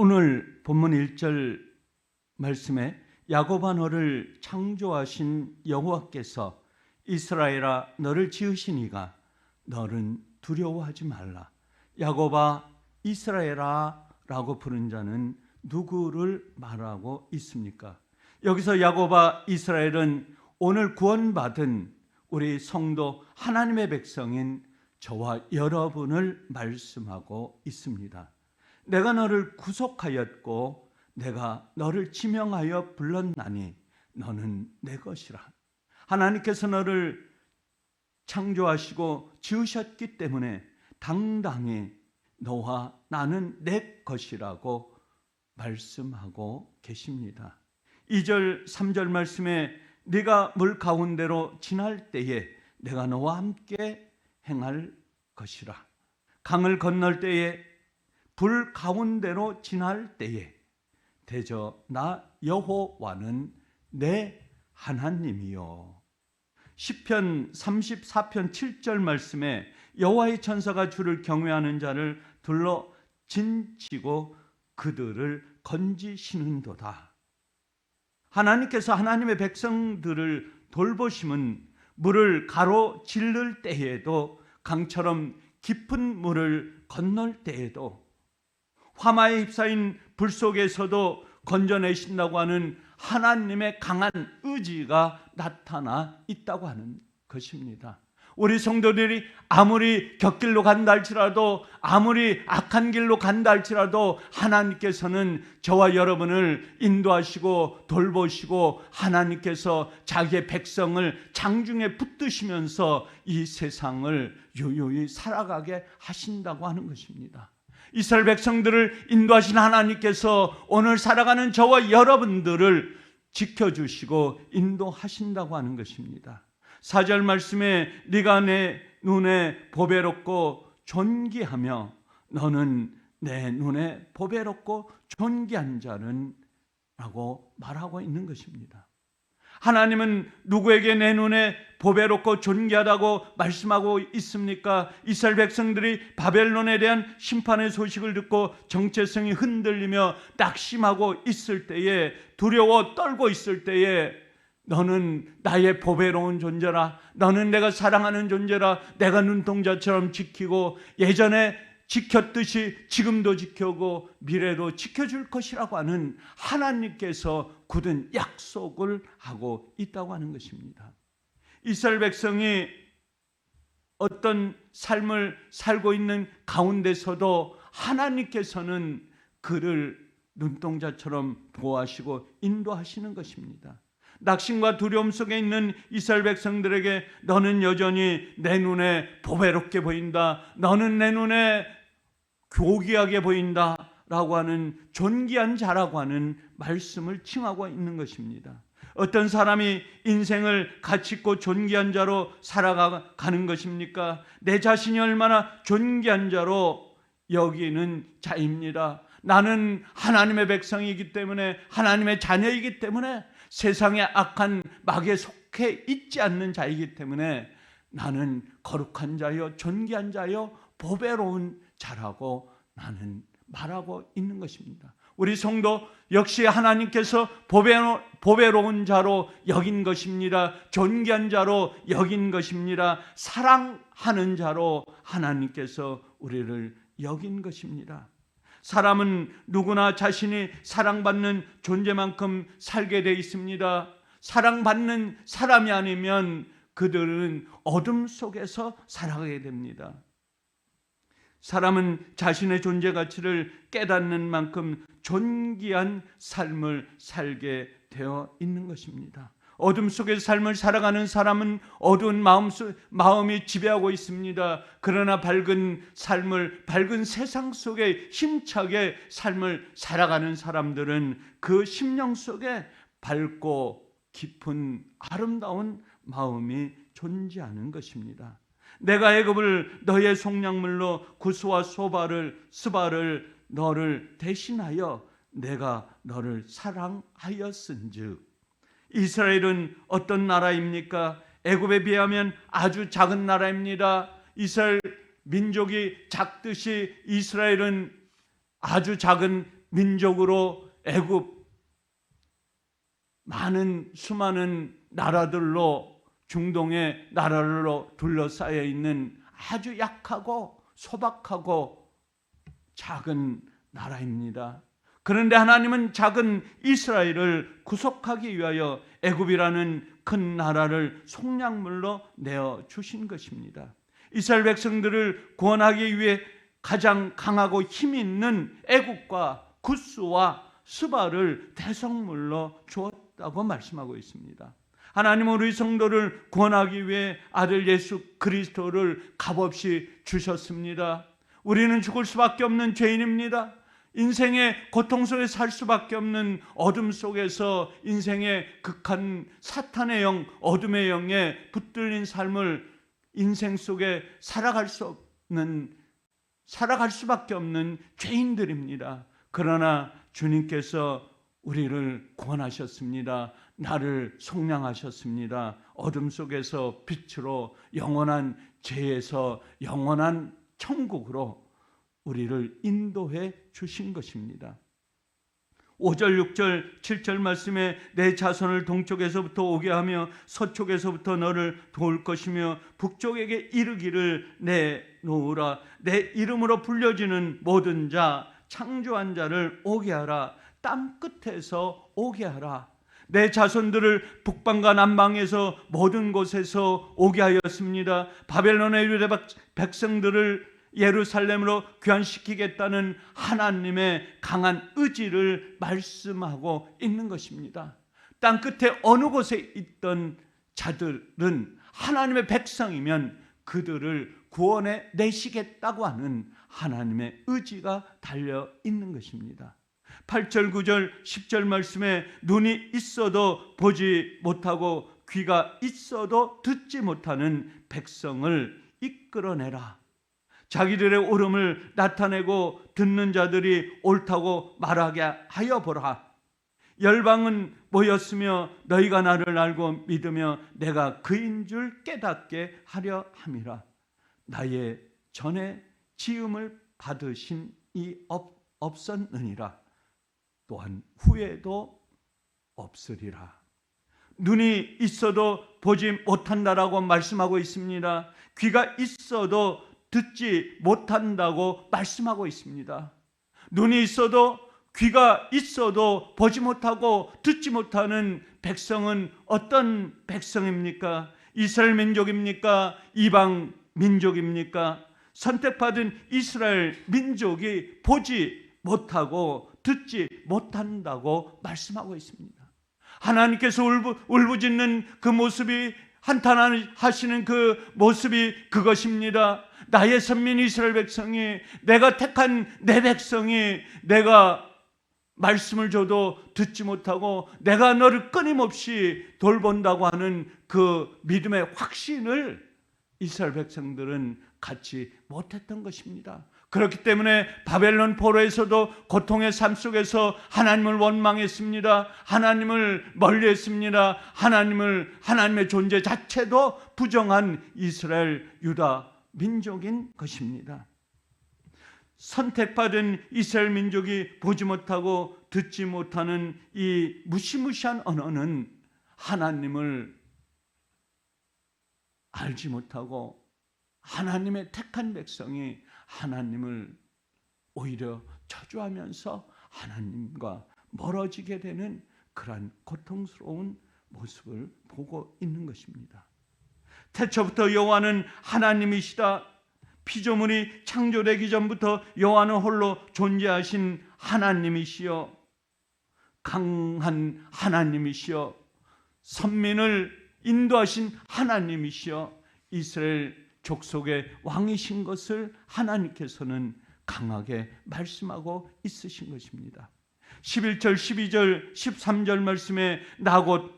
오늘 본문 1절 말씀에 야곱아 너를 창조하신 여호와께서 이스라엘아 너를 지으시니가 너는 두려워하지 말라. 야곱아 이스라엘아 라고 부른 자는 누구를 말하고 있습니까? 여기서 야곱아 이스라엘은 오늘 구원받은 우리 성도 하나님의 백성인 저와 여러분을 말씀하고 있습니다. 내가 너를 구속하였고 내가 너를 지명하여 불렀나니 너는 내 것이라. 하나님께서 너를 창조하시고 지으셨기 때문에 당당히 너와 나는 내 것이라고 말씀하고 계십니다. 2절 3절 말씀에 네가 물 가운데로 지날 때에 내가 너와 함께 행할 것이라. 강을 건널 때에 불 가운데로 지날 때에 대저 나 여호와는 내 하나님이요. 시편 34편 7절 말씀에 여호와의 천사가 주를 경외하는 자를 둘러 진치고 그들을 건지시는도다. 하나님께서 하나님의 백성들을 돌보심은 물을 가로질를 때에도 강처럼 깊은 물을 건널 때에도 화마에 휩싸인 불 속에서도 건져내신다고 하는 하나님의 강한 의지가 나타나 있다고 하는 것입니다. 우리 성도들이 아무리 곁길로 간다 할지라도, 아무리 악한 길로 간다 할지라도 하나님께서는 저와 여러분을 인도하시고 돌보시고 하나님께서 자기의 백성을 장중에 붙드시면서 이 세상을 유유히 살아가게 하신다고 하는 것입니다. 이스라엘 백성들을 인도하신 하나님께서 오늘 살아가는 저와 여러분들을 지켜주시고 인도하신다고 하는 것입니다. 4절 말씀에 네가 내 눈에 보배롭고 존귀하며 너는 내 눈에 보배롭고 존귀한 자는 라고 말하고 있는 것입니다. 하나님은 누구에게 내 눈에 보배롭고 존귀하다고 말씀하고 있습니까? 이스라엘 백성들이 바벨론에 대한 심판의 소식을 듣고 정체성이 흔들리며 낙심하고 있을 때에, 두려워 떨고 있을 때에 너는 나의 보배로운 존재라, 너는 내가 사랑하는 존재라, 내가 눈동자처럼 지키고 예전에 지켰듯이 지금도 지켜고 미래도 지켜줄 것이라고 하는 하나님께서 굳은 약속을 하고 있다고 하는 것입니다. 이스라엘 백성이 어떤 삶을 살고 있는 가운데서도 하나님께서는 그를 눈동자처럼 보호하시고 인도하시는 것입니다. 낙심과 두려움 속에 있는 이스라엘 백성들에게 너는 여전히 내 눈에 보배롭게 보인다, 너는 내 눈에 교귀하게 보인다 라고 하는 존귀한 자라고 하는 말씀을 칭하고 있는 것입니다. 어떤 사람이 인생을 가치 있고 존귀한 자로 살아가는 것입니까? 내 자신이 얼마나 존귀한 자로 여기는 자입니다. 나는 하나님의 백성이기 때문에, 하나님의 자녀이기 때문에, 세상의 악한 막에 속해 있지 않는 자이기 때문에 나는 거룩한 자요, 존귀한 자요, 보배로운 자라고 나는 말하고 있는 것입니다. 우리 성도 역시 하나님께서 보배로운 자로 여긴 것입니다. 존귀한 자로 여긴 것입니다. 사랑하는 자로 하나님께서 우리를 여긴 것입니다. 사람은 누구나 자신이 사랑받는 존재만큼 살게 되어 있습니다. 사랑받는 사람이 아니면 그들은 어둠 속에서 살아가게 됩니다. 사람은 자신의 존재 가치를 깨닫는 만큼 존귀한 삶을 살게 되어 있는 것입니다. 어둠 속에서 삶을 살아가는 사람은 어두운 마음이 지배하고 있습니다. 그러나 밝은 삶을, 밝은 세상 속에 힘차게 삶을 살아가는 사람들은 그 심령 속에 밝고 깊은 아름다운 마음이 존재하는 것입니다. 내가 애굽을 너의 속량물로 구스와 스바를 너를 대신하여 내가 너를 사랑하였은즉. 이스라엘은 어떤 나라입니까? 애굽에 비하면 아주 작은 나라입니다. 이스라엘 민족이 작듯이 이스라엘은 아주 작은 민족으로 애굽 수많은 나라들로 중동의 나라들로 둘러싸여 있는 아주 약하고 소박하고 작은 나라입니다. 그런데 하나님은 작은 이스라엘을 구속하기 위하여 애굽이라는 큰 나라를 속량물로 내어 주신 것입니다. 이스라엘 백성들을 구원하기 위해 가장 강하고 힘 있는 애굽과 구스와 스바를 대성물로 주었다고 말씀하고 있습니다. 하나님은 우리 성도를 구원하기 위해 아들 예수 그리스도를 값없이 주셨습니다. 우리는 죽을 수밖에 없는 죄인입니다. 인생의 고통 속에 살 수밖에 없는 어둠 속에서 인생의 극한 사탄의 영, 어둠의 영에 붙들린 삶을 인생 속에 살아갈 수밖에 없는 죄인들입니다. 그러나 주님께서 우리를 구원하셨습니다. 나를 속량하셨습니다. 어둠 속에서 빛으로, 영원한 죄에서 영원한 천국으로 우리를 인도해 주신 것입니다. 5절, 6절, 7절 말씀에 내 자손을 동쪽에서부터 오게 하며 서쪽에서부터 너를 도울 것이며 북쪽에게 이르기를 내놓으라. 내 이름으로 불려지는 모든 자, 창조한 자를 오게 하라. 땅 끝에서 오게 하라. 내 자손들을 북방과 남방에서 모든 곳에서 오게 하였습니다. 바벨론의 유대 백성들을 예루살렘으로 귀환시키겠다는 하나님의 강한 의지를 말씀하고 있는 것입니다. 땅 끝에 어느 곳에 있던 자들은 하나님의 백성이면 그들을 구원해 내시겠다고 하는 하나님의 의지가 달려 있는 것입니다. 8절, 9절, 10절 말씀에 눈이 있어도 보지 못하고 귀가 있어도 듣지 못하는 백성을 이끌어내라. 자기들의 옳음을 나타내고 듣는 자들이 옳다고 말하게 하여 보라. 열방은 모였으며 너희가 나를 알고 믿으며 내가 그인 줄 깨닫게 하려 함이라. 나의 전에 지음을 받으신 이 없었느니라. 또한 후에도 없으리라. 눈이 있어도 보지 못한다라고 말씀하고 있습니다. 귀가 있어도 듣지 못한다고 말씀하고 있습니다. 눈이 있어도 귀가 있어도 보지 못하고 듣지 못하는 백성은 어떤 백성입니까? 이스라엘 민족입니까? 이방 민족입니까? 선택받은 이스라엘 민족이 보지 못하고 듣지 못한다고 말씀하고 있습니다. 하나님께서 울부짖는 그 모습이, 한탄하시는 그 모습이 그것입니다. 나의 선민 이스라엘 백성이, 내가 택한 내 백성이 내가 말씀을 줘도 듣지 못하고 내가 너를 끊임없이 돌본다고 하는 그 믿음의 확신을 이스라엘 백성들은 갖지 못했던 것입니다. 그렇기 때문에 바벨론 포로에서도 고통의 삶 속에서 하나님을 원망했습니다. 하나님을 멀리했습니다. 하나님의 존재 자체도 부정한 이스라엘 유다 민족인 것입니다. 선택받은 이스라엘 민족이 보지 못하고 듣지 못하는 이 무시무시한 언어는 하나님을 알지 못하고 하나님의 택한 백성이 하나님을 오히려 저주하면서 하나님과 멀어지게 되는 그러한 고통스러운 모습을 보고 있는 것입니다. 태초부터 여호와는 하나님이시다. 피조물이 창조되기 전부터 여호와는 홀로 존재하신 하나님이시여, 강한 하나님이시여, 선민을 인도하신 하나님이시여, 이스라엘 족속의 왕이신 것을 하나님께서는 강하게 말씀하고 있으신 것입니다. 11절, 12절, 13절 말씀에 나 곧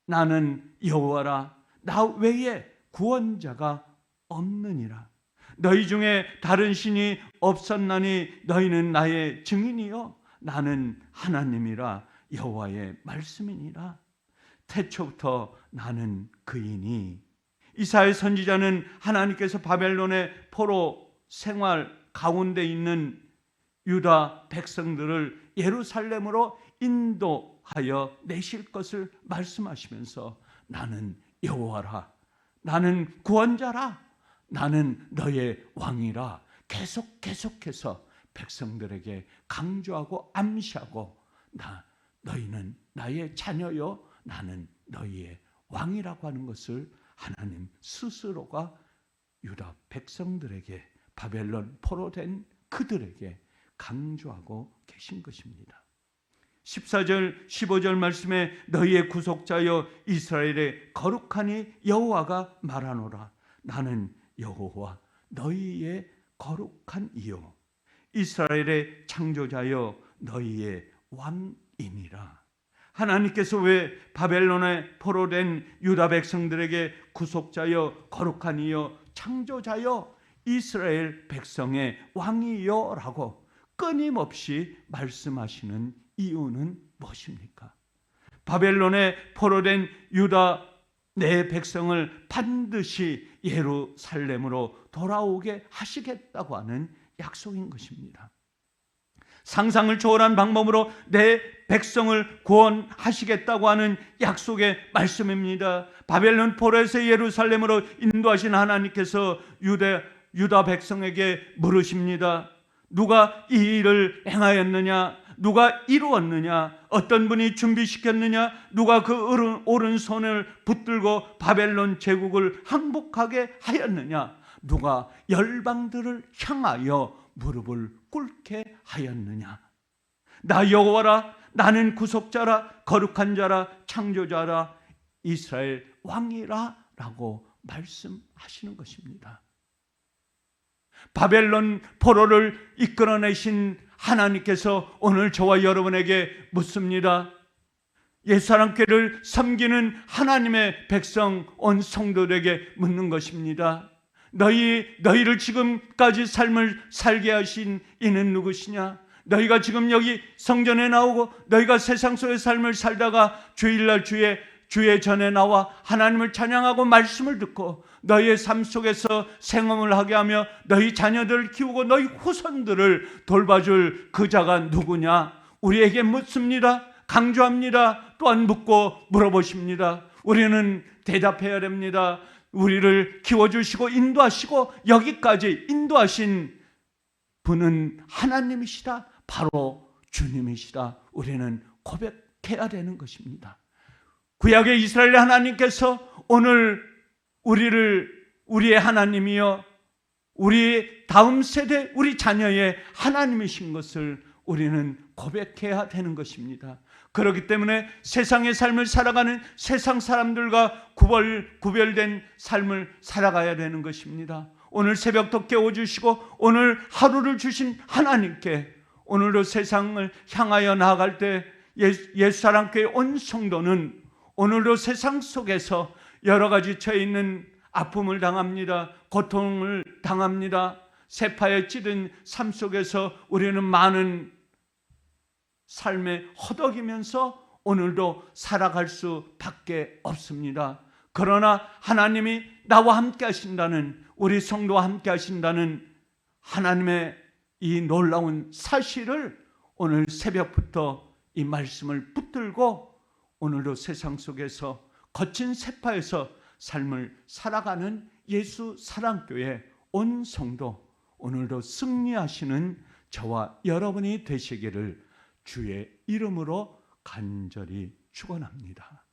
나는 여호와라. 나 외에 구원자가 없느니라. 너희 중에 다른 신이 없었나니 너희는 나의 증인이요 나는 하나님이라. 여호와의 말씀이니라. 태초부터 나는 그이니. 이사야 선지자는 하나님께서 바벨론의 포로 생활 가운데 있는 유다 백성들을 예루살렘으로 인도하여 내실 것을 말씀하시면서 나는 여호와라, 나는 구원자라, 나는 너의 왕이라 계속해서 백성들에게 강조하고 암시하고 너희는 나의 자녀요, 나는 너희의 왕이라고 하는 것을 하나님 스스로가 유다 백성들에게, 바벨론 포로된 그들에게 강조하고 계신 것입니다. 14절 15절 말씀에 너희의 구속자여 이스라엘의 거룩하니 여호와가 말하노라, 나는 여호와 너희의 거룩한 이요 이스라엘의 창조자여 너희의 왕이니라. 하나님께서 왜 바벨론에 포로된 유다 백성들에게 구속자여 거룩한 이여 창조자여 이스라엘 백성의 왕이여 라고 끊임없이 말씀하시는 이유는 무엇입니까? 바벨론에 포로된 유다 내 백성을 반드시 예루살렘으로 돌아오게 하시겠다고 하는 약속인 것입니다. 상상을 초월한 방법으로 내 백성을 구원하시겠다고 하는 약속의 말씀입니다. 바벨론 포로에서 예루살렘으로 인도하신 하나님께서 유다 백성에게 물으십니다. 누가 이 일을 행하였느냐? 누가 이루었느냐? 어떤 분이 준비시켰느냐? 누가 그 오른손을 붙들고 바벨론 제국을 항복하게 하였느냐? 누가 열방들을 향하여 무릎을 꿇게 하였느냐? 나 여호와라, 나는 구속자라, 거룩한 자라, 창조자라, 이스라엘 왕이라 라고 말씀하시는 것입니다. 바벨론 포로를 이끌어내신 하나님께서 오늘 저와 여러분에게 묻습니다. 옛사랑교회를 섬기는 하나님의 백성 온 성도들에게 묻는 것입니다. 너희를 지금까지 삶을 살게 하신 이는 누구시냐? 너희가 지금 여기 성전에 나오고 너희가 세상 속의 삶을 살다가 주일날 주의 전에 나와 하나님을 찬양하고 말씀을 듣고 너희의 삶 속에서 생업을 하게 하며 너희 자녀들을 키우고 너희 후손들을 돌봐줄 그 자가 누구냐? 우리에게 묻습니다. 강조합니다. 또한 묻고 물어보십니다. 우리는 대답해야 됩니다. 우리를 키워주시고 인도하시고 여기까지 인도하신 분은 하나님이시다. 바로 주님이시다. 우리는 고백해야 되는 것입니다. 구약의 이스라엘 하나님께서 오늘 우리의 하나님이여 우리 다음 세대 우리 자녀의 하나님이신 것을 우리는 고백해야 되는 것입니다. 그렇기 때문에 세상의 삶을 살아가는 세상 사람들과 구별된 삶을 살아가야 되는 것입니다. 오늘 새벽도 깨워주시고 오늘 하루를 주신 하나님께 오늘도 세상을 향하여 나아갈 때 옛사랑교회 온 성도는 오늘도 세상 속에서 여러 가지 처해 있는 아픔을 당합니다. 고통을 당합니다. 세파에 찌든 삶 속에서 우리는 많은 삶에 허덕이면서 오늘도 살아갈 수밖에 없습니다. 그러나 하나님이 나와 함께 하신다는, 우리 성도와 함께 하신다는 하나님의 이 놀라운 사실을 오늘 새벽부터 이 말씀을 붙들고 오늘도 세상 속에서 거친 세파에서 삶을 살아가는 예수 사랑교회 온 성도, 오늘도 승리하시는 저와 여러분이 되시기를 주의 이름으로 간절히 축원합니다.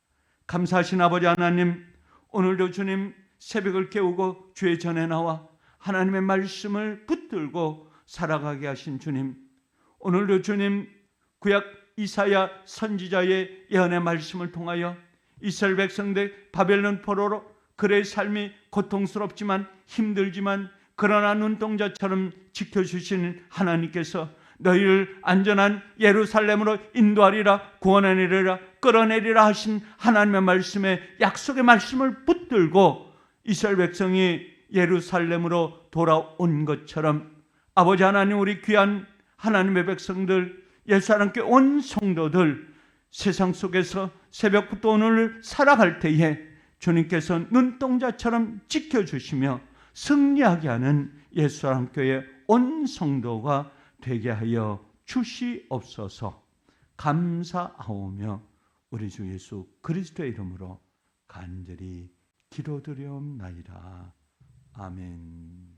감사하신 아버지 하나님, 오늘도 주님 새벽을 깨우고 주의 전에 나와 하나님의 말씀을 붙들고 살아가게 하신 주님, 오늘도 주님 구약 이사야 선지자의 예언의 말씀을 통하여 이스라엘 백성들 바벨론 포로로 그의 삶이 고통스럽지만 힘들지만 그러나 눈동자처럼 지켜주시는 하나님께서 너희를 안전한 예루살렘으로 인도하리라, 구원하리라, 끌어내리라 하신 하나님의 말씀에 약속의 말씀을 붙들고 이스라엘 백성이 예루살렘으로 돌아온 것처럼 아버지 하나님, 우리 귀한 하나님의 백성들, 옛사람께 온 성도들 세상 속에서 새벽부터 오늘을 살아갈 때에 주님께서 눈동자처럼 지켜주시며 승리하게 하는 옛사람교회 온 성도가 되게 하여 주시옵소서. 감사하오며 우리 주 예수 그리스도의 이름으로 간절히 기도드리옵나이다. 아멘.